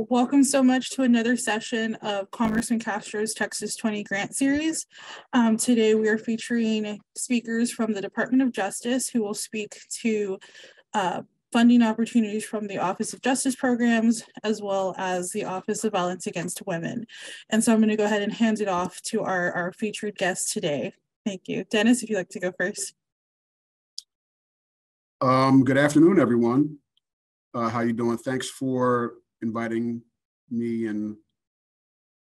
Welcome so much to another session of Congressman Castro's Texas 20 Grant Series. Today we are featuring speakers from the Department of Justice who will speak to funding opportunities from the Office of Justice Programs, as well as the Office of Violence Against Women. And so I'm going to go ahead and hand it off to our featured guest today. Thank you. Dennis, if you'd like to go first. Good afternoon, everyone. How you doing? Thanks for inviting me and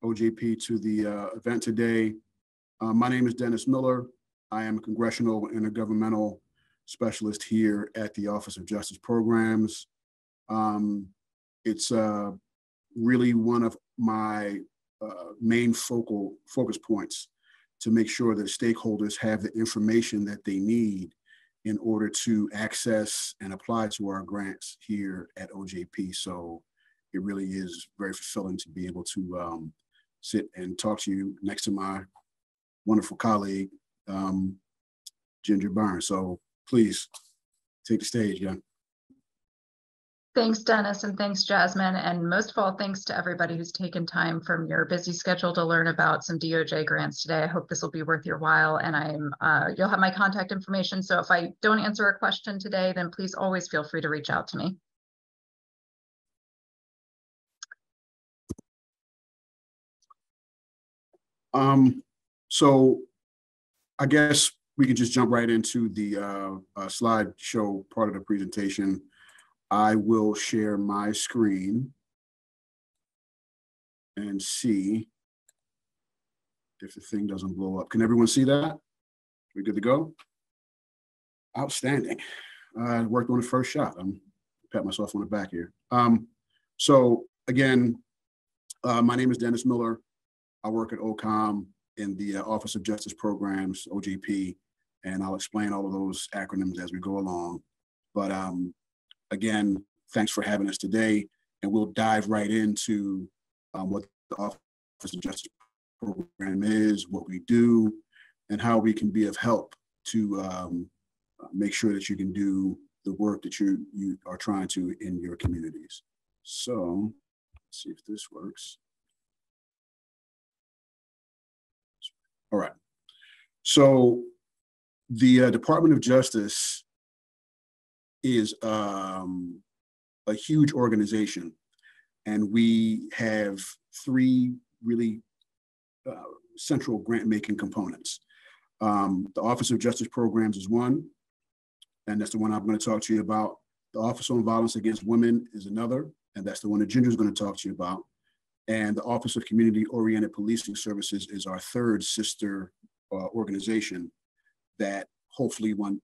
OJP to the event today. My name is Dennis Miller. I am a congressional intergovernmental specialist here at the Office of Justice Programs. It's really one of my main focus points to make sure that stakeholders have the information that they need in order to access and apply to our grants here at OJP. So it really is very fulfilling to be able to sit and talk to you next to my wonderful colleague, Ginger Barnes. So please take the stage, Jen. Thanks, Dennis, and thanks, Jasmine. And most of all, thanks to everybody who's taken time from your busy schedule to learn about some DOJ grants today. I hope this will be worth your while. And you'll have my contact information. So if I don't answer a question today, then please always feel free to reach out to me. So I guess we can just jump right into the slideshow part of the presentation. I will share my screen and see if the thing doesn't blow up. Can everyone see that? We good to go? Outstanding. I worked on the first shot. I'm pat myself on the back here. So again, my name is Dennis Miller. I work at OCOM in the Office of Justice Programs, OJP, and I'll explain all of those acronyms as we go along. But again, thanks for having us today, and we'll dive right into what the Office of Justice Program is, what we do, and how we can be of help to make sure that you can do the work that you are trying to in your communities. So let's see if this works. All right. So the Department of Justice is a huge organization, and we have three really central grant-making components. The Office of Justice Programs is one, and that's the one I'm going to talk to you about. The Office on Violence Against Women is another, and that's the one that Ginger is going to talk to you about. And the Office of Community-Oriented Policing Services is our third sister organization that hopefully we'll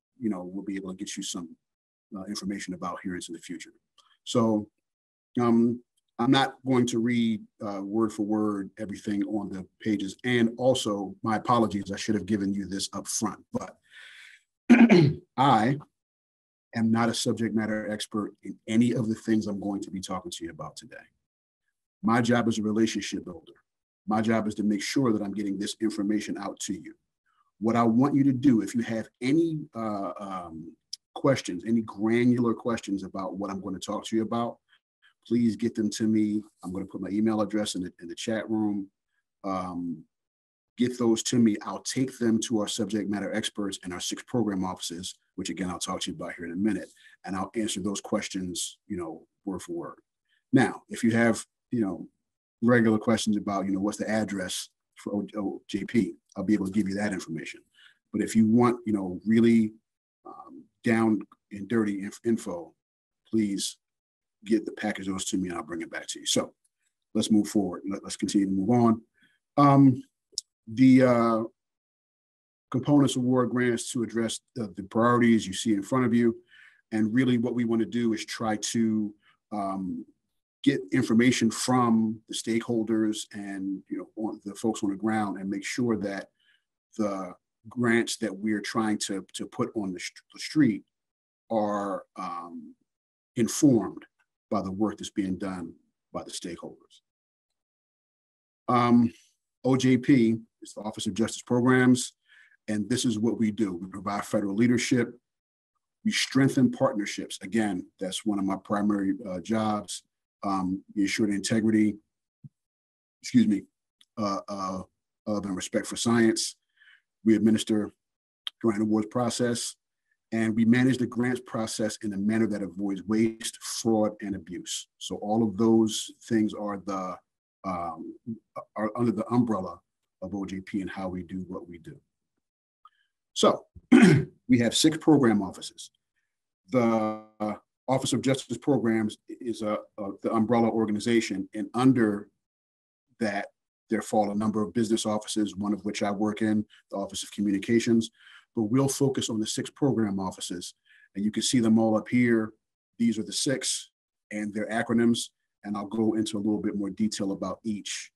be able to get you some information about here into the future. So I'm not going to read word for word everything on the pages. And also, my apologies, I should have given you this up front, but I am not a subject matter expert in any of the things I'm going to be talking to you about today. My job is a relationship builder. My job is to make sure that I'm getting this information out to you. What I want you to do, if you have any questions, any granular questions about what I'm going to talk to you about, please get them to me. I'm going to put my email address in the chat room. Get those to me. I'll take them to our subject matter experts and our 6 program offices, which again, I'll talk to you about here in a minute, and I'll answer those questions, word for word. Now, if you have regular questions about, what's the address for OJP, I'll be able to give you that information. But if you want, really down and dirty info, please package those to me and I'll bring it back to you. So let's move forward. Let's continue to move on. The components award grants to address the priorities you see in front of you. And really what we want to do is try to get information from the stakeholders and the folks on the ground and make sure that the grants that we're trying to put on the street are informed by the work that's being done by the stakeholders. OJP is the Office of Justice Programs, and this is what we do. We provide federal leadership. We strengthen partnerships. Again, that's one of my primary jobs. ensure the integrity, of and respect for science. We administer grant awards process, and we manage the grants process in a manner that avoids waste, fraud, and abuse. So all of those things are under the umbrella of OJP and how we do what we do. So we have 6 program offices. The Office of Justice Programs is the umbrella organization, and under that there fall a number of business offices, one of which I work in, the Office of Communications, but we'll focus on the 6 program offices, and you can see them all up here. These are the 6 and their acronyms, and I'll go into a little bit more detail about each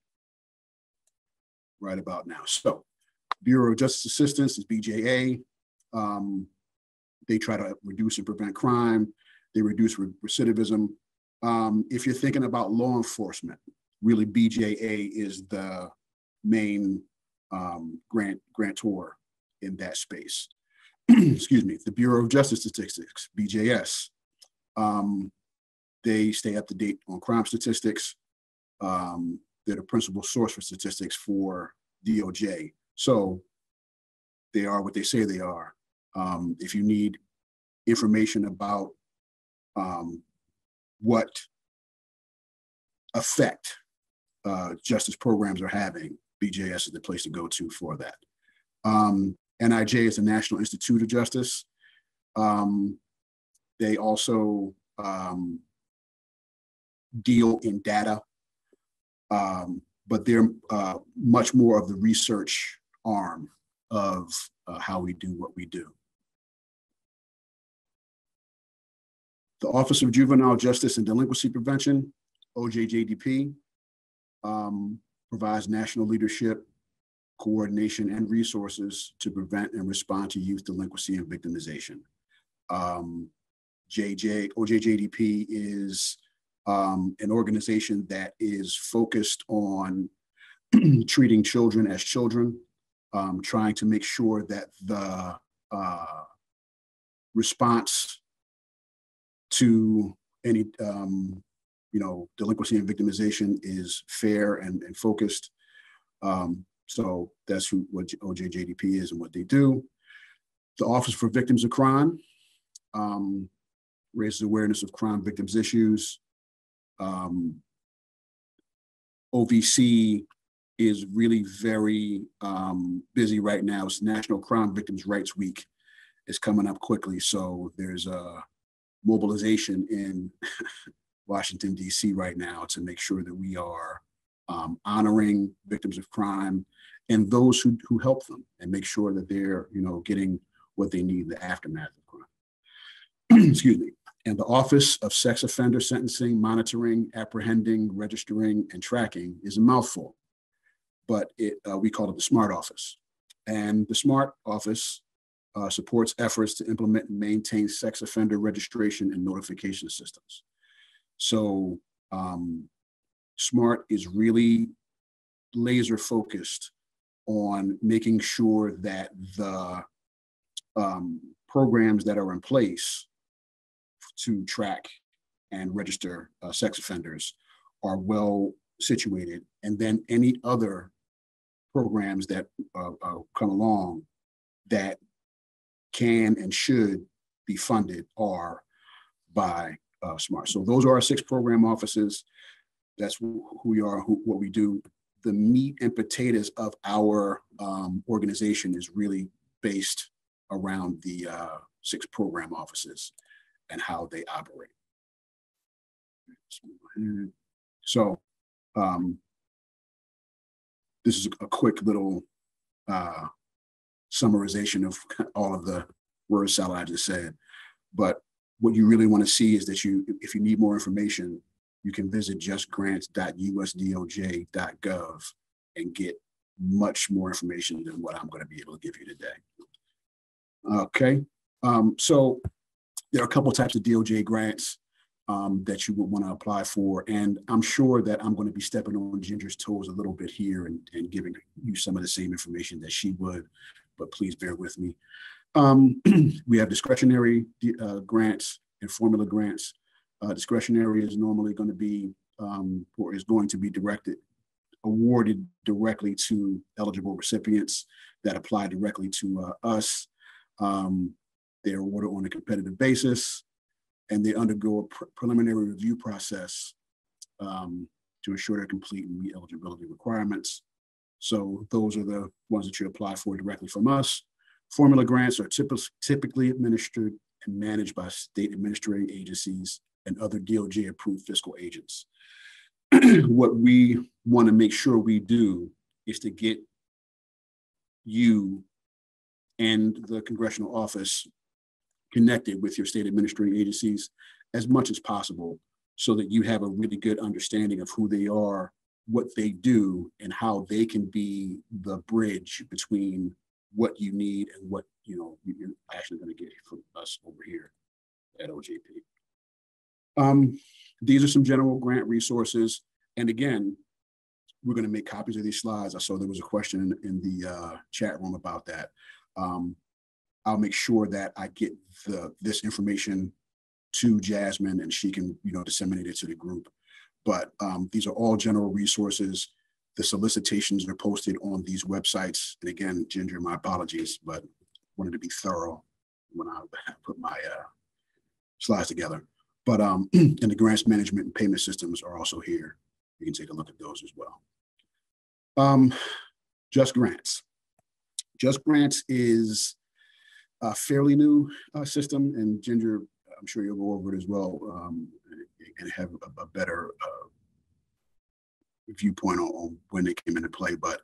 right about now. So Bureau of Justice Assistance is BJA. They try to reduce and prevent crime. They reduce recidivism. If you're thinking about law enforcement, really BJA is the main grantor in that space. Excuse me. The Bureau of Justice Statistics, BJS. They stay up to date on crime statistics. They're the principal source for statistics for DOJ. So they are what they say they are. If you need information about what effect justice programs are having, BJS is the place to go to for that. NIJ is the National Institute of Justice. They also deal in data, but they're much more of the research arm of how we do what we do. The Office of Juvenile Justice and Delinquency Prevention, OJJDP, provides national leadership, coordination, and resources to prevent and respond to youth delinquency and victimization. OJJDP is an organization that is focused on treating children as children, trying to make sure that the response to any delinquency and victimization is fair and focused. So that's what OJJDP is and what they do. The Office for Victims of Crime raises awareness of crime victims issues. OVC is really very busy right now. It's National Crime Victims' Rights Week is coming up quickly. So there's a mobilization in Washington, D.C. right now to make sure that we are honoring victims of crime and those who help them, and make sure that they're getting what they need in the aftermath of crime. Excuse me. And the Office of Sex Offender Sentencing, Monitoring, Apprehending, Registering, and Tracking is a mouthful, but we call it the SMART Office. And the SMART Office supports efforts to implement and maintain sex offender registration and notification systems. So SMART is really laser focused on making sure that the programs that are in place to track and register sex offenders are well situated, and then any other programs that come along that can and should be funded are by SMART. So those are our 6 program offices. That's who we are, what we do. The meat and potatoes of our organization is really based around the 6 program offices and how they operate. So this is a quick little summarization of all of the word salad I just said. But what you really want to see is that if you need more information, you can visit justgrants.usdoj.gov and get much more information than what I'm going to be able to give you today. Okay, so there are a couple types of DOJ grants that you would want to apply for, and I'm sure that I'm going to be stepping on Ginger's toes a little bit here and giving you some of the same information that she would, but please bear with me. We have discretionary grants and formula grants. Discretionary is normally going to be or is going to be awarded directly to eligible recipients that apply directly to us. They're awarded on a competitive basis, and they undergo a preliminary review process to ensure they're complete and meet eligibility requirements. So those are the ones that you apply for directly from us. Formula grants are typically administered and managed by state administrative agencies and other DOJ-approved fiscal agents. What we want to make sure we do is to get you and the congressional office connected with your state administrative agencies as much as possible so that you have a really good understanding of who they are, what they do, and how they can be the bridge between what you need and what you're actually going to get from us over here at OJP. These are some general grant resources. And again, we're going to make copies of these slides. I saw there was a question in the chat room about that. I'll make sure that I get this information to Jasmine and she can, disseminate it to the group. But these are all general resources. The solicitations are posted on these websites. And again, Ginger, my apologies, but wanted to be thorough when I put my slides together. But and the grants management and payment systems are also here. You can take a look at those as well. Just Grants. Just Grants is a fairly new system, and Ginger, I'm sure you'll go over it as well and have a better viewpoint on when they came into play. But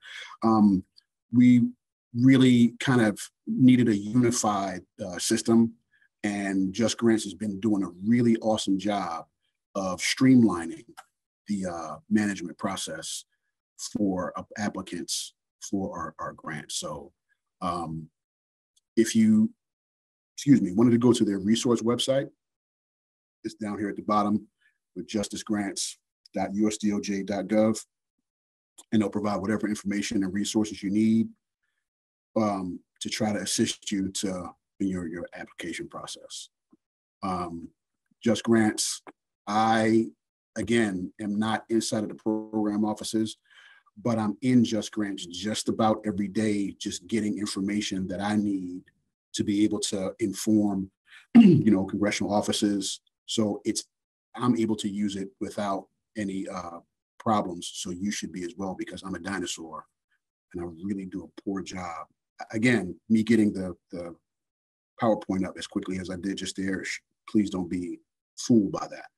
we really kind of needed a unified system, and Just Grants has been doing a really awesome job of streamlining the management process for applicants for our grants. So if you, wanted to go to their resource website, it's down here at the bottom with justicegrants.usdoj.gov, and they'll provide whatever information and resources you need to try to assist you in your application process. Just Grants, I, again, am not inside of the program offices, but I'm in Just Grants just about every day, just getting information that I need to be able to inform, congressional offices. So I'm able to use it without any problems. So you should be as well, because I'm a dinosaur and I really do a poor job. Again, me getting the PowerPoint up as quickly as I did just there, please don't be fooled by that.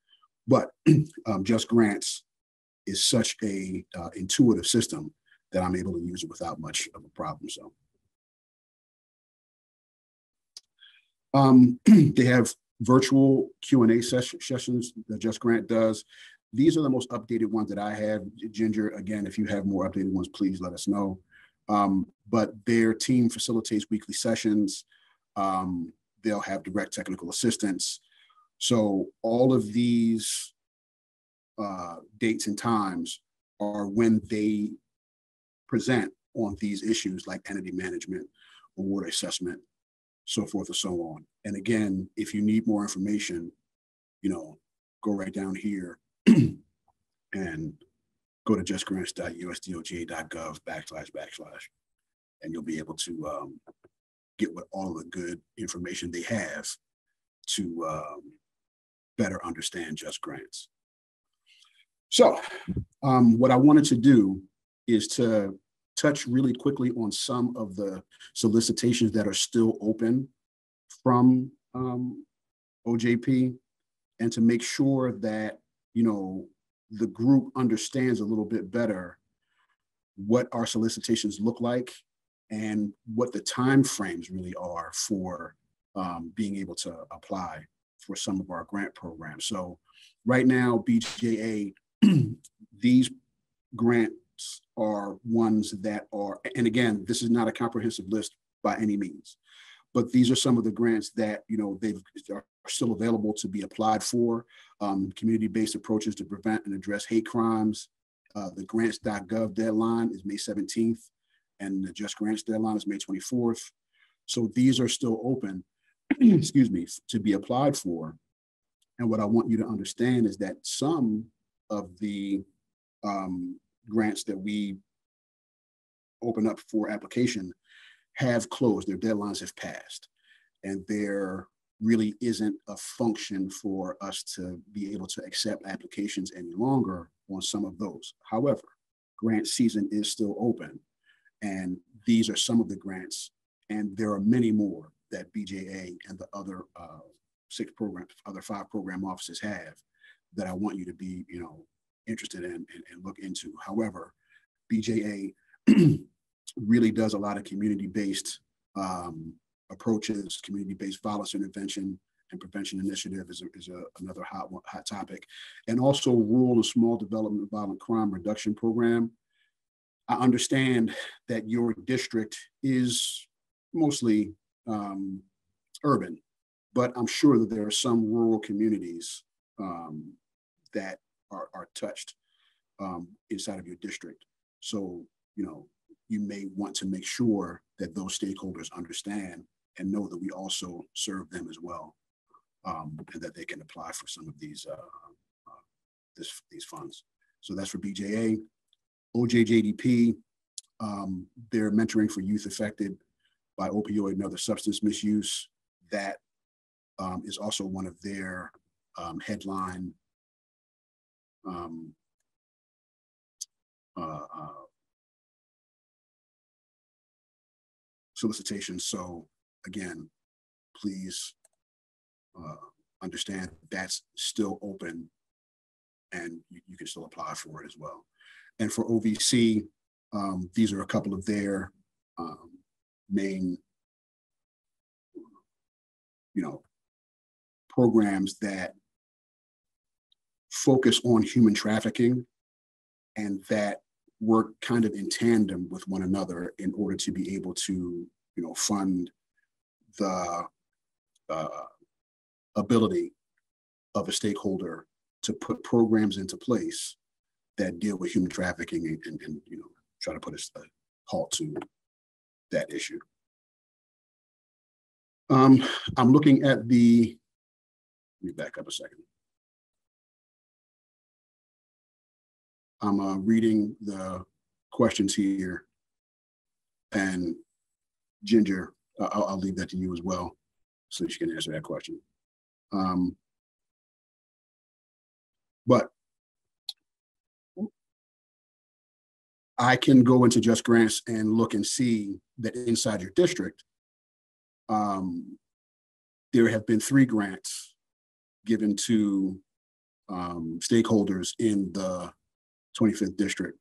But Just Grants is such a intuitive system that I'm able to use it without much of a problem. So they have virtual Q&A sessions that Just Grant does. These are the most updated ones that I have. Ginger, again, if you have more updated ones, please let us know. But their team facilitates weekly sessions. They'll have direct technical assistance. So all of these dates and times are when they present on these issues like entity management, award assessment, so forth and so on. And again, if you need more information, go right down here and go to justgrants.usdoj.gov// and you'll be able to get what all the good information they have to better understand Just Grants. So what I wanted to do is to touch really quickly on some of the solicitations that are still open from OJP, and to make sure that, the group understands a little bit better what our solicitations look like and what the time frames really are for being able to apply for some of our grant programs. So right now, BJA, these grants are ones that are, and again, this is not a comprehensive list by any means, but these are some of the grants that, are still available to be applied for. Community-based approaches to prevent and address hate crimes. The grants.gov deadline is May 17th, and the Just Grants deadline is May 24th. So these are still open, to be applied for. And what I want you to understand is that some of the grants that we open up for application have closed. Their deadlines have passed, and there really isn't a function for us to be able to accept applications any longer on some of those. However, grant season is still open, and these are some of the grants, and there are many more that BJA and the other other 5 program offices have that I want you to be, interested in and look into. However, BJA really does a lot of community-based approaches. Community-based violence intervention and prevention initiative is another hot topic, and also rural and small development violent crime reduction program. I understand that your district is mostly urban, but I'm sure that there are some rural communities that are touched inside of your district. So, you may want to make sure that those stakeholders understand and know that we also serve them as well, and that they can apply for some of these funds. So that's for BJA. OJJDP, they're mentoring for youth affected by opioid and other substance misuse. That is also one of their headline solicitations. So again, please understand that's still open, and you can still apply for it as well. And for OVC, these are a couple of their main, programs that focus on human trafficking and that work kind of in tandem with one another in order to be able to, fund the ability of a stakeholder to put programs into place that deal with human trafficking and try to put a halt to that issue. I'm looking at let me back up a second. I'm reading the questions here, and Ginger, I'll leave that to you as well, so you can answer that question. But I can go into Just Grants and look and see that inside your district, there have been 3 grants given to stakeholders in the 25th district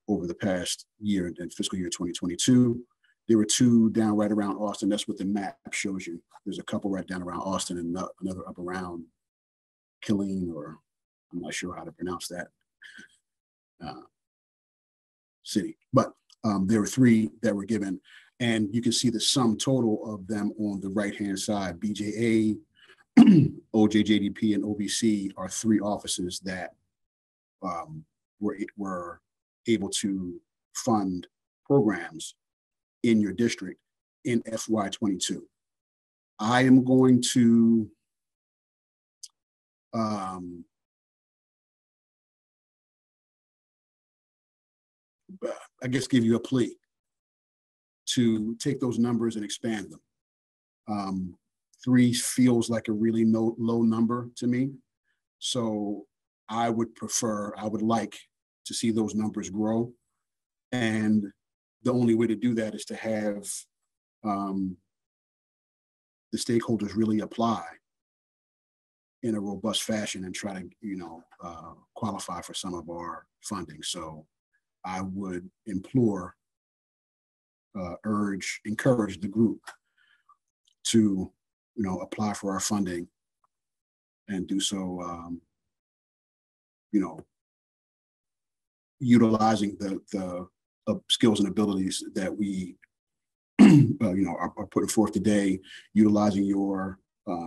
over the past year, in fiscal year 2022. There were 2 down right around Austin. That's what the map shows you. There's a couple right down around Austin and another up around Killeen, or I'm not sure how to pronounce that city. But there were 3 that were given, and you can see the sum total of them on the right-hand side. BJA, OJJDP, and OVC are 3 offices that were able to fund programs in your district in FY22. I am going to I guess give you a plea to take those numbers and expand them. 3 feels like a really low number to me. So I would like to see those numbers grow. And the only way to do that is to have the stakeholders really apply in a robust fashion and try to, qualify for some of our funding. So I would encourage the group to, apply for our funding and do so, utilizing the skills and abilities that we, are putting forth today, utilizing your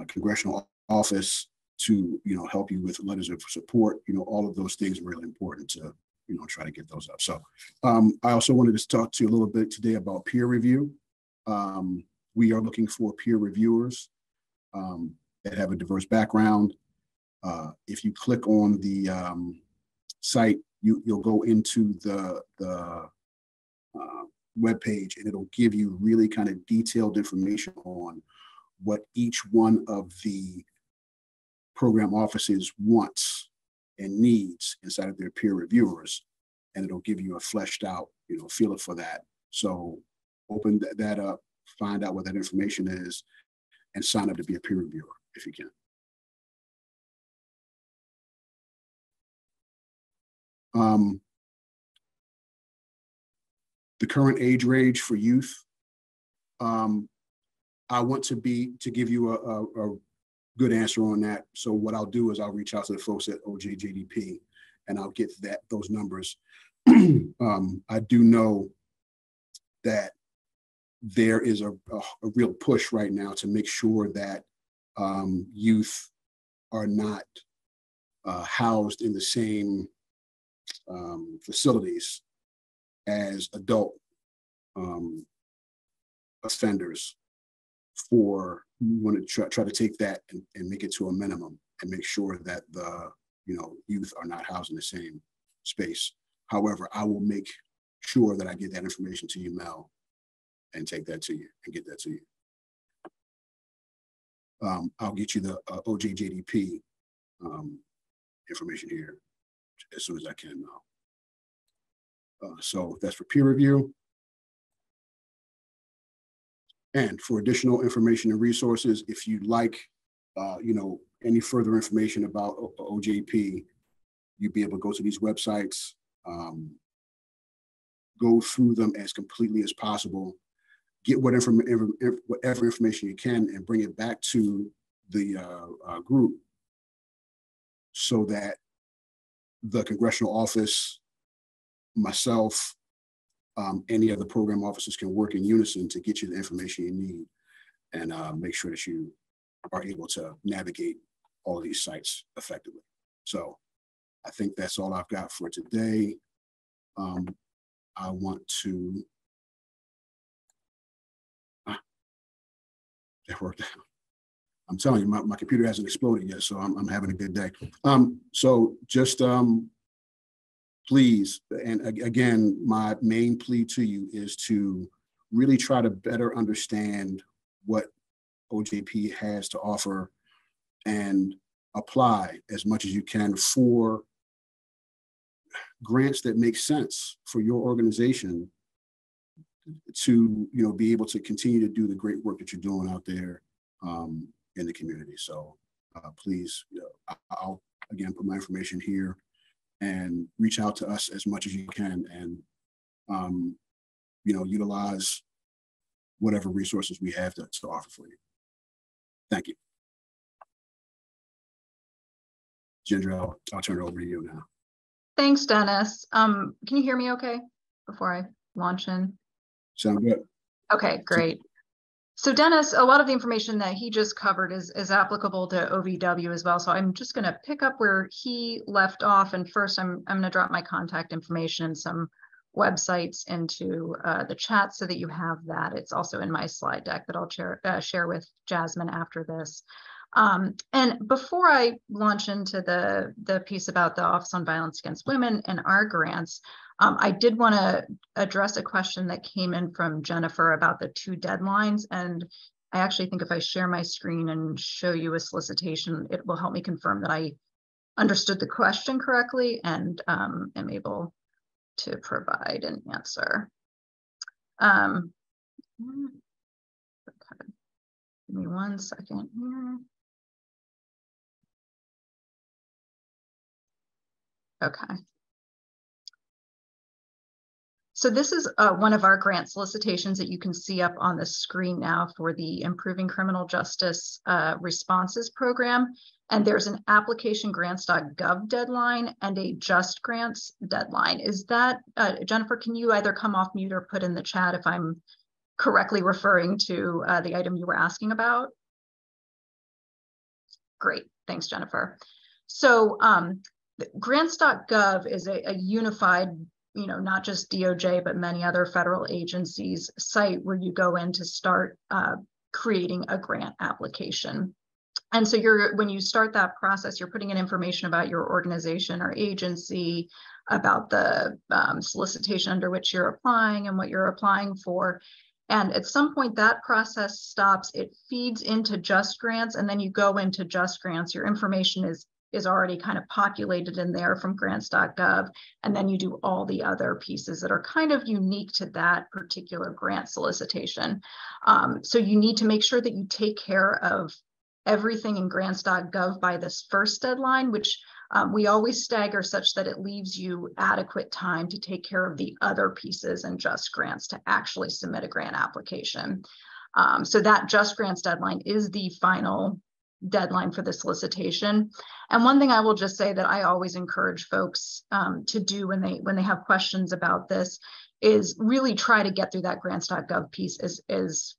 congressional office to, help you with letters of support. All of those things are really important to, try to get those up. So I also wanted to talk to you a little bit today about peer review. We are looking for peer reviewers that have a diverse background. If you click on the site, you'll go into the webpage, and it'll give you really kind of detailed information on what each one of the program offices wants and needs inside of their peer reviewers, and it'll give you a fleshed out, feeler for that. So open that up, find out what that information is, and sign up to be a peer reviewer if you can. The current age range for youth, I want to give you a good answer on that. So what I'll do is I'll reach out to the folks at OJJDP and I'll get those numbers. I do know that there is a real push right now to make sure that youth are not housed in the same facilities as adult offenders. We want to try to take that and make it to a minimum and make sure that the youth are not housed in the same space. However, I will make sure that I get that information to you, Mel, and take that to you and get that to you. I'll get you the OJJDP information here as soon as I can, Mel. So that's for peer review. And for additional information and resources, if you'd like, any further information about OJP, you'd be able to go to these websites, go through them as completely as possible, get whatever information you can, and bring it back to the group so that the congressional office, myself, any other program officers can work in unison to get you the information you need and make sure that you are able to navigate all of these sites effectively. So I think that's all I've got for today. I want to, that worked out. I'm telling you, my computer hasn't exploded yet, so I'm having a good day. So just, please, and again, my main plea to you is to really try to better understand what OJP has to offer and apply as much as you can for grants that make sense for your organization to be able to continue to do the great work that you're doing out there in the community. So please, I'll again put my information here, and reach out to us as much as you can, and utilize whatever resources we have to offer for you. Thank you. Ginger, I'll turn it over to you now. Thanks, Dennis. Can you hear me okay before I launch in? Sound good. Okay, great. So Dennis, a lot of the information that he just covered is applicable to OVW as well. So I'm just going to pick up where he left off. And first, I'm going to drop my contact information and some websites into the chat so that you have that. It's also in my slide deck that I'll share with Jasmine after this. And before I launch into the piece about the Office on Violence Against Women and our grants, I did want to address a question that came in from Jennifer about the 2 deadlines. And I actually think if I share my screen and show you a solicitation, it will help me confirm that I understood the question correctly and am able to provide an answer. Okay. Give me 1 second here. Okay. So this is one of our grant solicitations that you can see up on the screen now for the Improving Criminal Justice Responses Program. And there's an applicationgrants.gov deadline and a just grants deadline. Is that, Jennifer, can you either come off mute or put in the chat if I'm correctly referring to the item you were asking about? Great, thanks, Jennifer. So grants.gov is a unified, not just DOJ, but many other federal agencies site where you go in to start creating a grant application. And so when you start that process, you're putting in information about your organization or agency, about the solicitation under which you're applying and what you're applying for. And at some point that process stops, it feeds into Just Grants, and then you go into Just Grants. Your information is already kind of populated in there from grants.gov, and then you do all the other pieces that are kind of unique to that particular grant solicitation. So you need to make sure that you take care of everything in grants.gov by this first deadline, which we always stagger such that it leaves you adequate time to take care of the other pieces in Just Grants to actually submit a grant application. So that Just Grants deadline is the final deadline for the solicitation. And one thing I will just say that I always encourage folks to do when they have questions about this is really try to get through that grants.gov piece as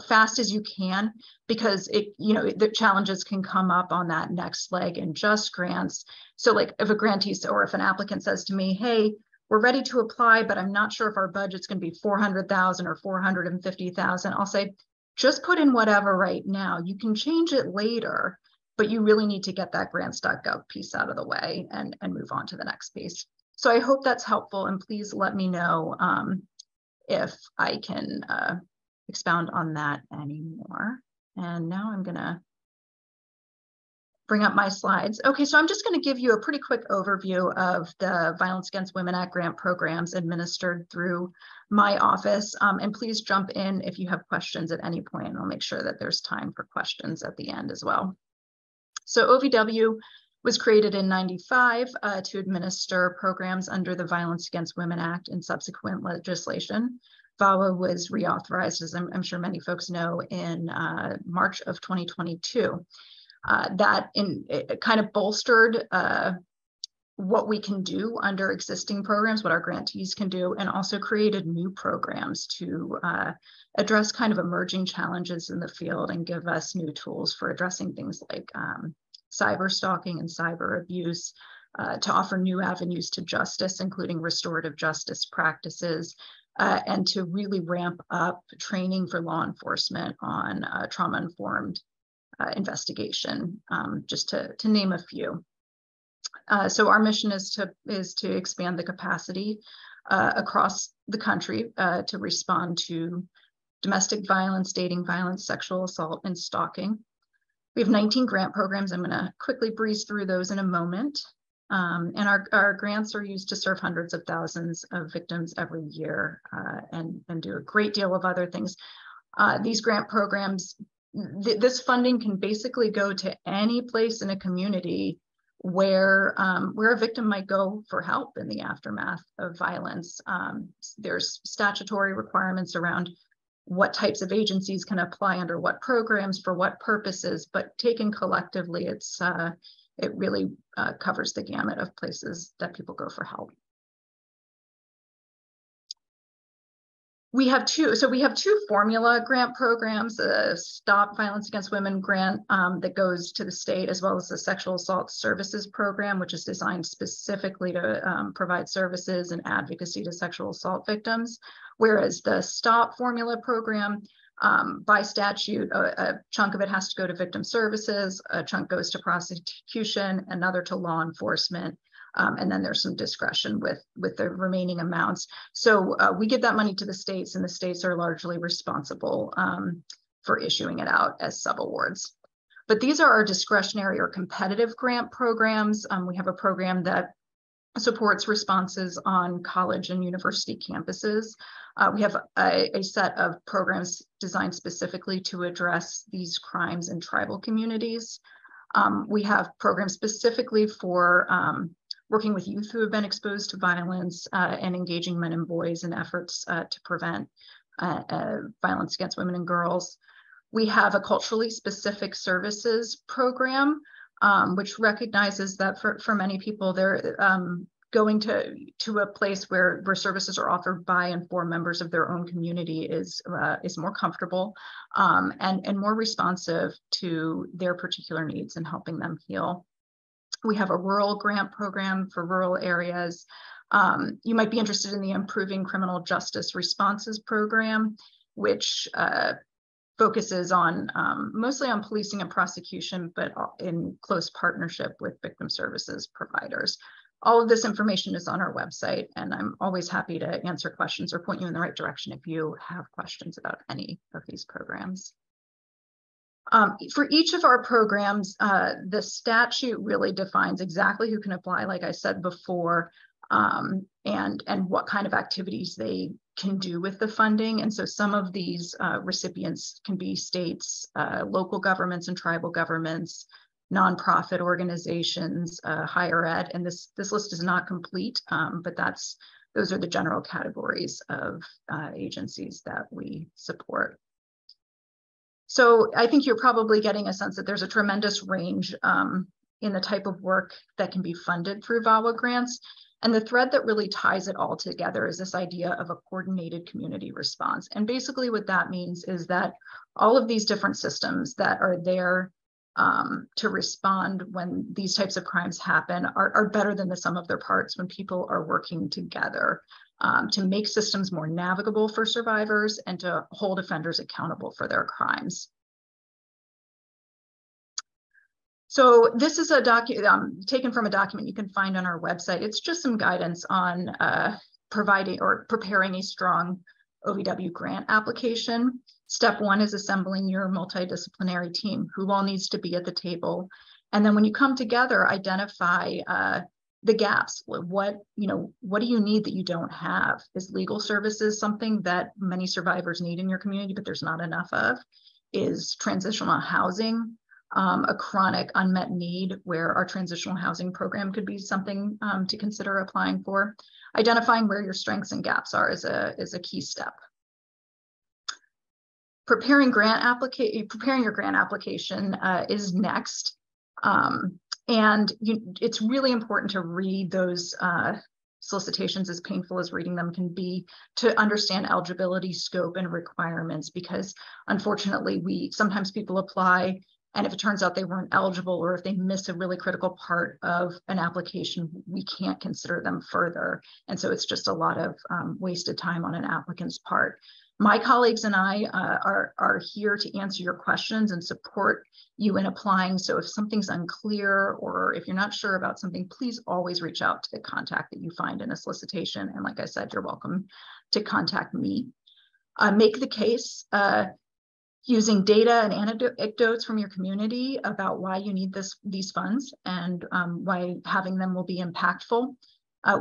fast as you can, because the challenges can come up on that next leg in Just Grants. So like if a grantee or if an applicant says to me, hey, we're ready to apply, but I'm not sure if our budget's going to be 400,000 or 450,000, I'll say, just put in whatever right now. You can change it later, but you really need to get that grants.gov piece out of the way and move on to the next piece. So I hope that's helpful, and please let me know if I can expound on that anymore. And now I'm gonna bring up my slides. Okay, so I'm just gonna give you a pretty quick overview of the Violence Against Women Act grant programs administered through my office. And please jump in if you have questions at any point, and I'll make sure that there's time for questions at the end as well. So OVW was created in '95 to administer programs under the Violence Against Women Act and subsequent legislation. VAWA was reauthorized, as I'm sure many folks know, in March of 2022. It kind of bolstered what we can do under existing programs, what our grantees can do, and also created new programs to address kind of emerging challenges in the field and give us new tools for addressing things like cyber stalking and cyber abuse, to offer new avenues to justice, including restorative justice practices, and to really ramp up training for law enforcement on trauma-informed investigation, just to name a few. So our mission is to expand the capacity across the country to respond to domestic violence, dating violence, sexual assault, and stalking. We have 19 grant programs. I'm going to quickly breeze through those in a moment. And our grants are used to serve hundreds of thousands of victims every year, and do a great deal of other things. These grant programs, this funding can basically go to any place in a community where a victim might go for help in the aftermath of violence. There's statutory requirements around what types of agencies can apply under what programs for what purposes, but taken collectively, it really covers the gamut of places that people go for help. We have two formula grant programs: the Stop Violence Against Women grant that goes to the state, as well as the Sexual Assault Services Program, which is designed specifically to provide services and advocacy to sexual assault victims. Whereas the Stop formula program, by statute, a chunk of it has to go to victim services, a chunk goes to prosecution, another to law enforcement. And then there's some discretion with the remaining amounts. So we give that money to the states, and the states are largely responsible for issuing it out as subawards. But these are our discretionary or competitive grant programs. We have a program that supports responses on college and university campuses. We have a set of programs designed specifically to address these crimes in tribal communities. We have programs specifically for working with youth who have been exposed to violence and engaging men and boys in efforts to prevent violence against women and girls. We have a culturally specific services program, which recognizes that for many people, they're going to a place where services are offered by and for members of their own community is more comfortable and more responsive to their particular needs and helping them heal. We have a rural grant program for rural areas. You might be interested in the Improving Criminal Justice Responses program, which focuses on mostly on policing and prosecution, but in close partnership with victim services providers. All of this information is on our website, and I'm always happy to answer questions or point you in the right direction if you have questions about any of these programs. For each of our programs, the statute really defines exactly who can apply, like I said before, and what kind of activities they can do with the funding. And so some of these recipients can be states, local governments and tribal governments, nonprofit organizations, higher ed, and this list is not complete, but those are the general categories of agencies that we support. So I think you're probably getting a sense that there's a tremendous range in the type of work that can be funded through VAWA grants. And the thread that really ties it all together is this idea of a coordinated community response. And basically what that means is that all of these different systems that are there to respond when these types of crimes happen are better than the sum of their parts when people are working together to make systems more navigable for survivors and to hold offenders accountable for their crimes. So this is a document taken from a document you can find on our website. It's just some guidance on providing or preparing a strong OVW grant application. Step one is assembling your multidisciplinary team, who all needs to be at the table. And then when you come together, identify the gaps. What do you need that you don't have? Is legal services something that many survivors need in your community, but there's not enough of? Is transitional housing a chronic unmet need where our transitional housing program could be something to consider applying for? Identifying where your strengths and gaps are is a key step. Preparing your grant application is next. And it's really important to read those solicitations, as painful as reading them can be, to understand eligibility, scope, and requirements, because unfortunately sometimes people apply, and if it turns out they weren't eligible, or if they miss a really critical part of an application, we can't consider them further. And so it's just a lot of wasted time on an applicant's part. My colleagues and I are here to answer your questions and support you in applying. So if something's unclear or if you're not sure about something, please always reach out to the contact that you find in a solicitation. And like I said, you're welcome to contact me. Make the case using data and anecdotes from your community about why you need these funds and why having them will be impactful.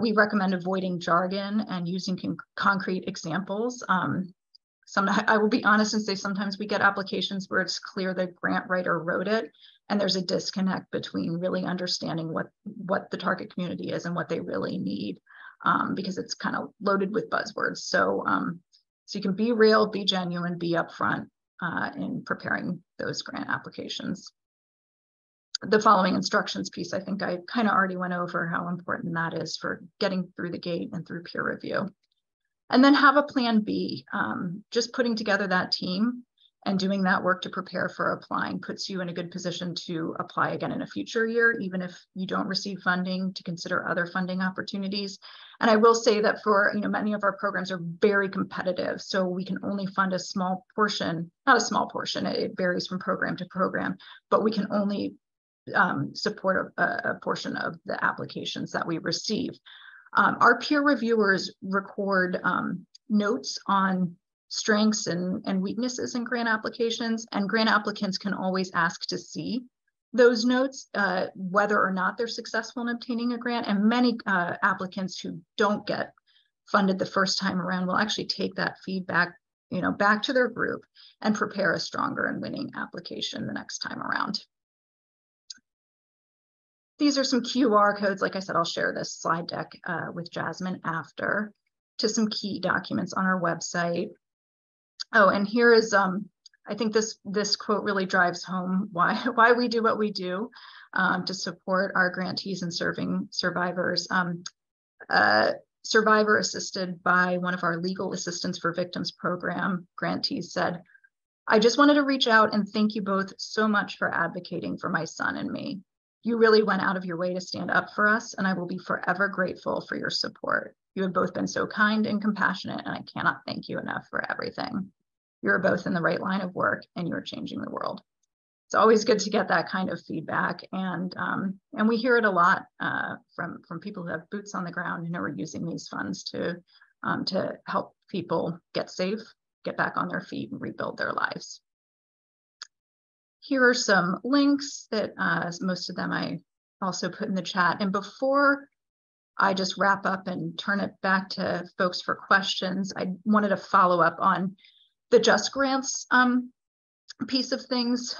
We recommend avoiding jargon and using concrete examples. I will be honest and say sometimes we get applications where it's clear the grant writer wrote it, and there's a disconnect between really understanding what the target community is and what they really need, because it's kind of loaded with buzzwords. So, so you can be real, be genuine, be upfront in preparing those grant applications. The following instructions piece, I think I kind of already went over how important that is for getting through the gate and through peer review. And then have a plan B. Just putting together that team and doing that work to prepare for applying puts you in a good position to apply again in a future year, even if you don't receive funding, to consider other funding opportunities. And I will say that for, many of our programs are very competitive, so we can only fund a small portion, not a small portion, it varies from program to program, but we can only support a portion of the applications that we receive. Our peer reviewers record notes on strengths and weaknesses in grant applications, and grant applicants can always ask to see those notes, whether or not they're successful in obtaining a grant. And many applicants who don't get funded the first time around will actually take that feedback, back to their group and prepare a stronger and winning application the next time around. These are some QR codes. Like I said, I'll share this slide deck with Jasmine after, to some key documents on our website. Oh, and here is, I think this quote really drives home why we do what we do to support our grantees and serving survivors. Survivor assisted by one of our Legal Assistance for Victims program grantees said, "I just wanted to reach out and thank you both so much for advocating for my son and me. You really went out of your way to stand up for us, and I will be forever grateful for your support. You have both been so kind and compassionate, and I cannot thank you enough for everything." you're both in the right line of work and you're changing the world. It's always good to get that kind of feedback, and we hear it a lot from people who have boots on the ground and who are using these funds to help people get safe, get back on their feet, and rebuild their lives. Here are some links that most of them I also put in the chat. And before I just wrap up and turn it back to folks for questions, I wanted to follow up on the Just Grants piece of things.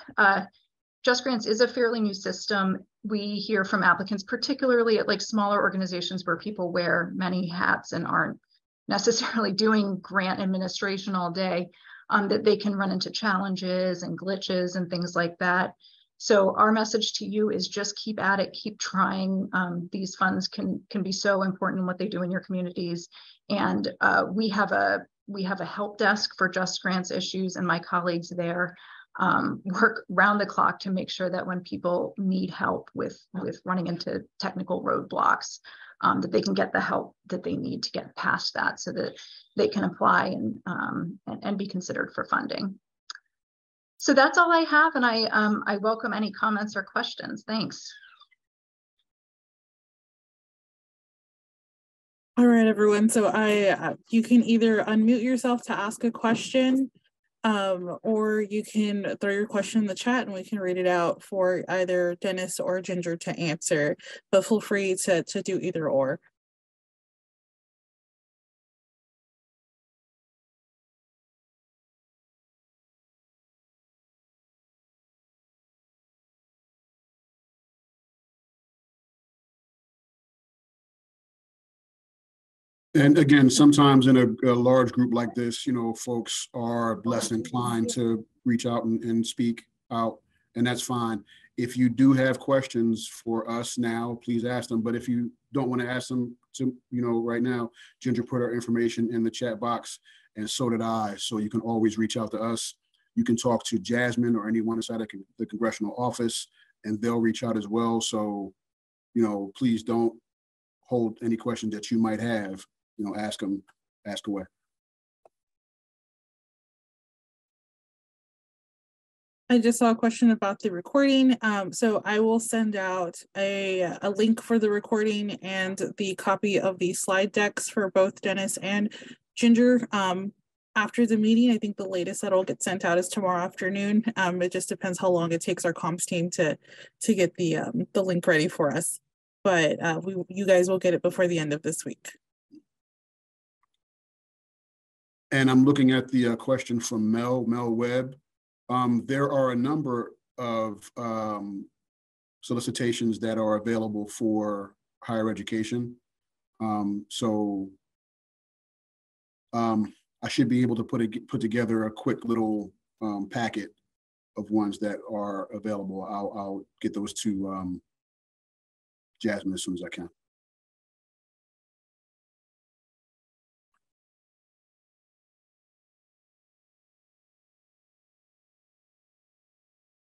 Just Grants is a fairly new system. We hear from applicants, particularly at like smaller organizations where people wear many hats and aren't necessarily doing grant administration all day, that they can run into challenges and glitches and things like that. So our message to you is just keep at it, keep trying. These funds can be so important in what they do in your communities. And we have a help desk for Just Grants issues, and my colleagues there work round the clock to make sure that when people need help with running into technical roadblocks, that they can get the help that they need to get past that, so that they can apply and be considered for funding. So that's all I have, and I welcome any comments or questions. Thanks. All right, everyone. So you can either unmute yourself to ask a question, or you can throw your question in the chat and we can read it out for either Dennis or Ginger to answer, but feel free to do either or. And again, sometimes in a large group like this, you know, folks are less inclined to reach out and speak out, and that's fine. If you do have questions for us now, please ask them. But if you don't want to ask them to, you know, right now, Ginger put our information in the chat box, and so did I. So you can always reach out to us. You can talk to Jasmine or anyone inside the congressional office, and they'll reach out as well. So, you know, please don't hold any question that you might have. You know, ask away. I just saw a question about the recording. So I will send out a link for the recording and the copy of the slide decks for both Dennis and Ginger after the meeting. I think the latest that'll get sent out is tomorrow afternoon. It just depends how long it takes our comms team to get the link ready for us. But you guys will get it before the end of this week. And I'm looking at the question from Mel Webb. There are a number of solicitations that are available for higher education. So I should be able to put together a quick little packet of ones that are available. I'll get those to Jasmine as soon as I can.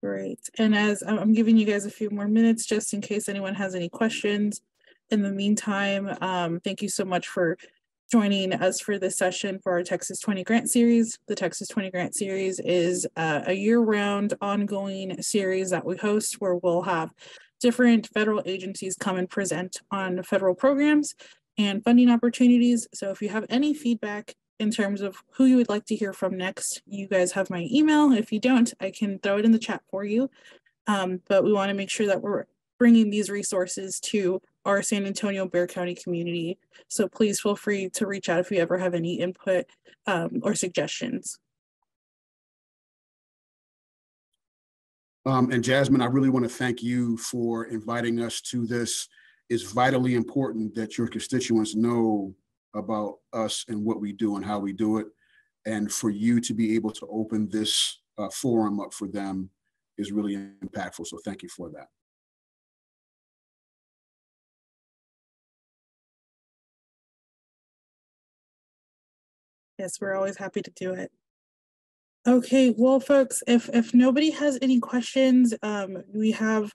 Great. And as I'm giving you guys a few more minutes, just in case anyone has any questions. In the meantime, thank you so much for joining us for this session for our Texas 20 Grant Series. The Texas 20 Grant Series is a year-round ongoing series that we host where we'll have different federal agencies come and present on federal programs and funding opportunities. So if you have any feedback in terms of who you would like to hear from next, you guys have my email. If you don't, I can throw it in the chat for you. But we want to make sure that we're bringing these resources to our San Antonio Bexar County community. So please feel free to reach out if you ever have any input or suggestions. And Jasmine, I really want to thank you for inviting us to this. It's vitally important that your constituents know about us and what we do and how we do it. And for you to be able to open this forum up for them is really impactful. So thank you for that. Yes, we're always happy to do it. Okay, well, folks, if nobody has any questions, we have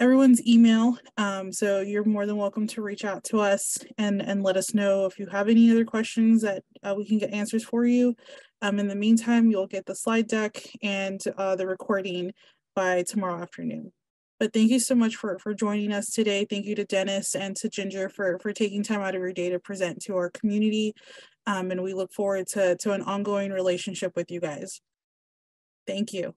everyone's email. So you're more than welcome to reach out to us and let us know if you have any other questions that we can get answers for you. In the meantime, you'll get the slide deck and the recording by tomorrow afternoon. But thank you so much for joining us today. Thank you to Dennis and to Ginger for taking time out of your day to present to our community. And we look forward to an ongoing relationship with you guys. Thank you.